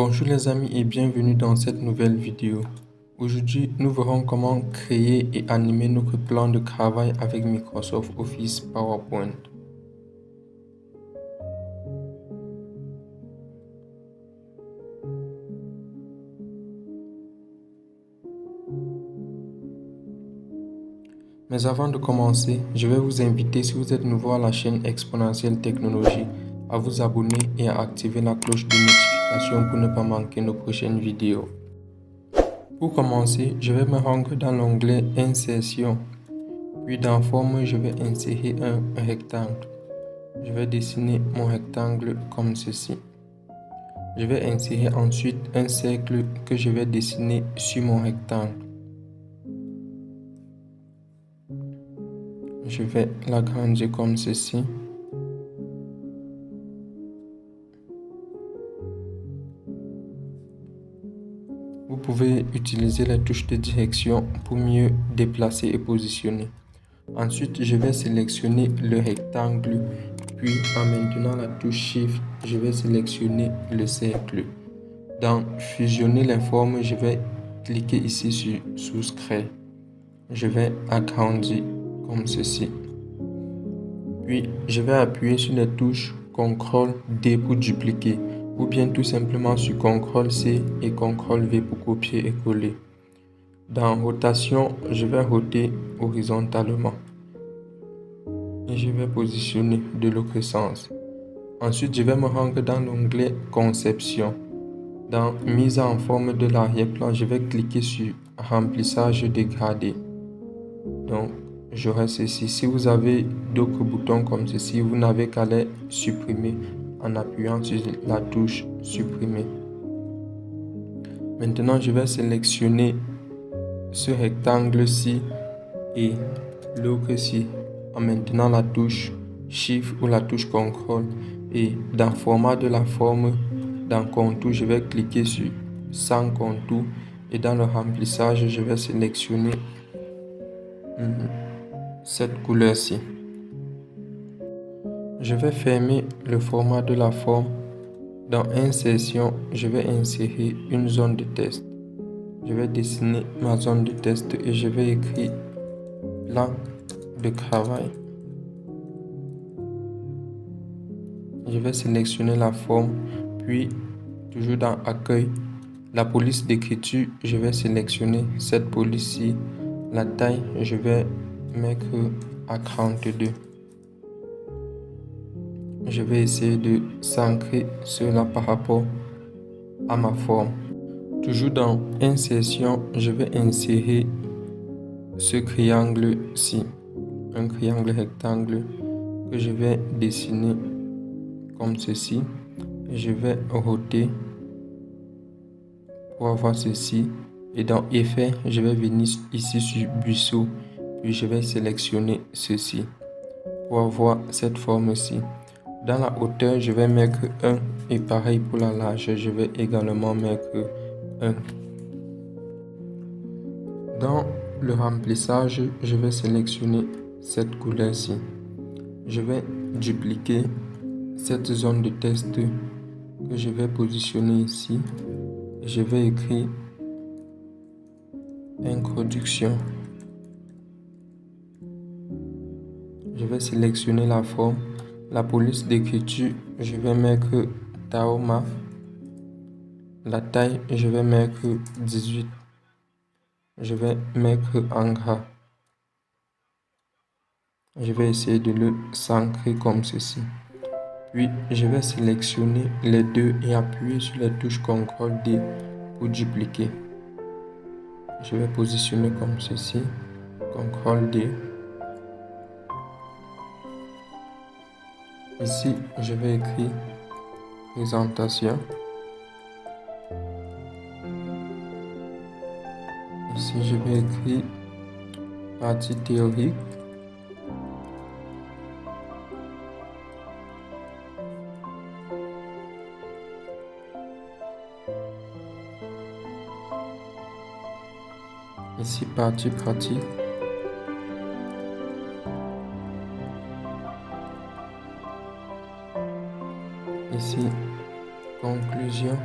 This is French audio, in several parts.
Bonjour les amis et bienvenue dans cette nouvelle vidéo. Aujourd'hui, nous verrons comment créer et animer notre plan de travail avec Microsoft Office PowerPoint. Mais avant de commencer, je vais vous inviter, si vous êtes nouveau à la chaîne Exponentielle Technologie, à vous abonner et à activer la cloche de notification pour ne pas manquer nos prochaines vidéos. Pour commencer, je vais me rendre dans l'onglet Insertion. Puis dans Forme, je vais insérer un rectangle. Je vais dessiner mon rectangle comme ceci. Je vais insérer ensuite un cercle que je vais dessiner sur mon rectangle. Je vais l'agrandir comme ceci. Vous pouvez utiliser les touches de direction pour mieux déplacer et positionner. Ensuite, je vais sélectionner le rectangle, puis en maintenant la touche Shift, je vais sélectionner le cercle. Dans Fusionner les formes, je vais cliquer ici sur Souscrire. Je vais agrandir comme ceci. Puis, je vais appuyer sur les touches CTRL-D pour dupliquer, ou bien tout simplement sur CTRL-C et CTRL-V pour copier et coller. Dans Rotation, je vais roter horizontalement. Et je vais positionner de l'autre sens. Ensuite, je vais me rendre dans l'onglet Conception. Dans Mise en forme de l'arrière-plan, je vais cliquer sur Remplissage dégradé. Donc, j'aurai ceci. Si vous avez d'autres boutons comme ceci, vous n'avez qu'à les supprimer en appuyant sur la touche Supprimer. Maintenant, je vais sélectionner ce rectangle-ci et l'autre-ci en maintenant la touche Shift ou la touche CTRL. Et dans Format de la forme, dans Contour, je vais cliquer sur Sans contour. Et dans le remplissage, je vais sélectionner cette couleur-ci. Je vais fermer le format de la forme. Dans Insertion, je vais insérer une zone de test. Je vais dessiner ma zone de test et je vais écrire Plan de travail. Je vais sélectionner la forme, puis toujours dans Accueil, la police d'écriture, je vais sélectionner cette police-ci. La taille, je vais mettre à 42. Je vais essayer de s'ancrer cela par rapport à ma forme. Toujours dans Insertion, je vais insérer ce triangle-ci, un triangle rectangle que je vais dessiner comme ceci. Je vais roter pour avoir ceci. Et dans Effet, je vais venir ici sur Buisson, puis je vais sélectionner ceci pour avoir cette forme-ci. Dans la hauteur, je vais mettre 1 et pareil pour la large, je vais également mettre 1. Dans le remplissage, je vais sélectionner cette couleur-ci. Je vais dupliquer cette zone de test que je vais positionner ici. Je vais écrire Introduction. Je vais sélectionner la forme. La police d'écriture, je vais mettre Taoma. La taille, je vais mettre 18. Je vais mettre en gras. Je vais essayer de le s'ancrer comme ceci. Puis, je vais sélectionner les deux et appuyer sur la touche CTRL-D pour dupliquer. Je vais positionner comme ceci. CTRL-D. Ici, je vais écrire Présentation. Ici, je vais écrire Partie théorique. Ici, Partie pratique. Ici, Conclusion.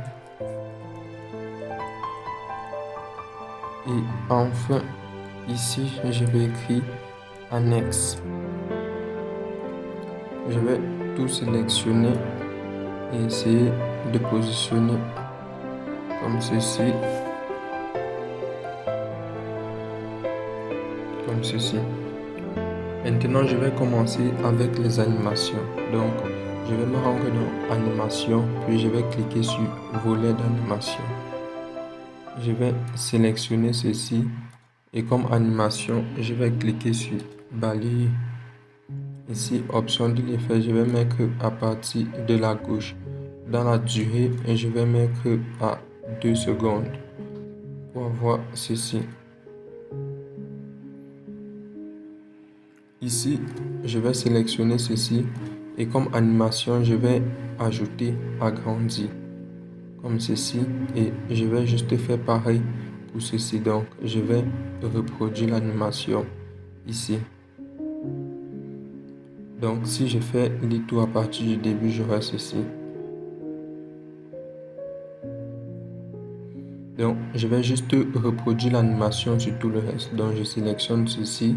Et enfin, ici, je vais écrire annexe. Je vais tout sélectionner et essayer de positionner comme ceci. Comme ceci. Maintenant, je vais commencer avec les animations. Donc, je vais me rendre dans animation, puis je vais cliquer sur volet d'animation. Je vais sélectionner ceci et comme animation, je vais cliquer sur balayer. Ici, option de l'effet, je vais mettre à partir de la gauche. Dans la durée, je vais mettre à 2 secondes pour avoir ceci. Ici, je vais sélectionner ceci et comme animation, je vais ajouter agrandir comme ceci et je vais juste faire pareil pour ceci. Donc, je vais reproduire l'animation ici. Donc, si je fais le tout à partir du début, j'aurai ceci. Donc, je vais juste reproduire l'animation sur tout le reste. Donc, je sélectionne ceci.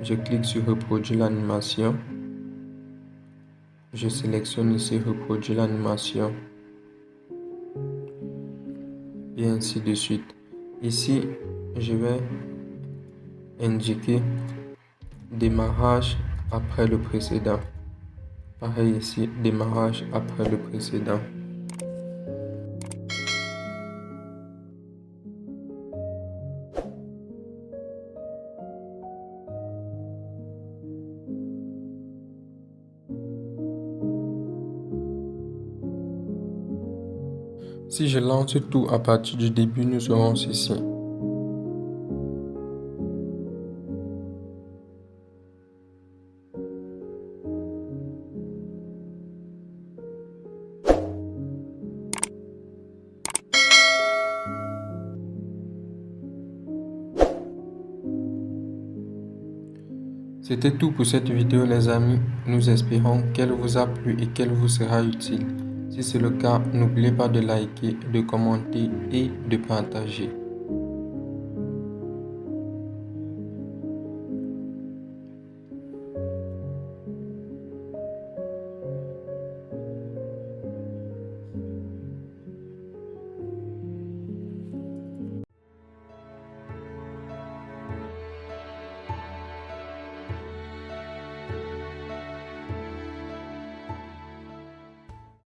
Je clique sur reproduire l'animation. Je sélectionne ici reproduire l'animation. Et ainsi de suite. Ici, je vais indiquer démarrage après le précédent. Pareil ici, démarrage après le précédent. Si je lance tout à partir du début, nous aurons ceci. C'était tout pour cette vidéo les amis, nous espérons qu'elle vous a plu et qu'elle vous sera utile. Si c'est le cas, n'oubliez pas de liker, de commenter et de partager.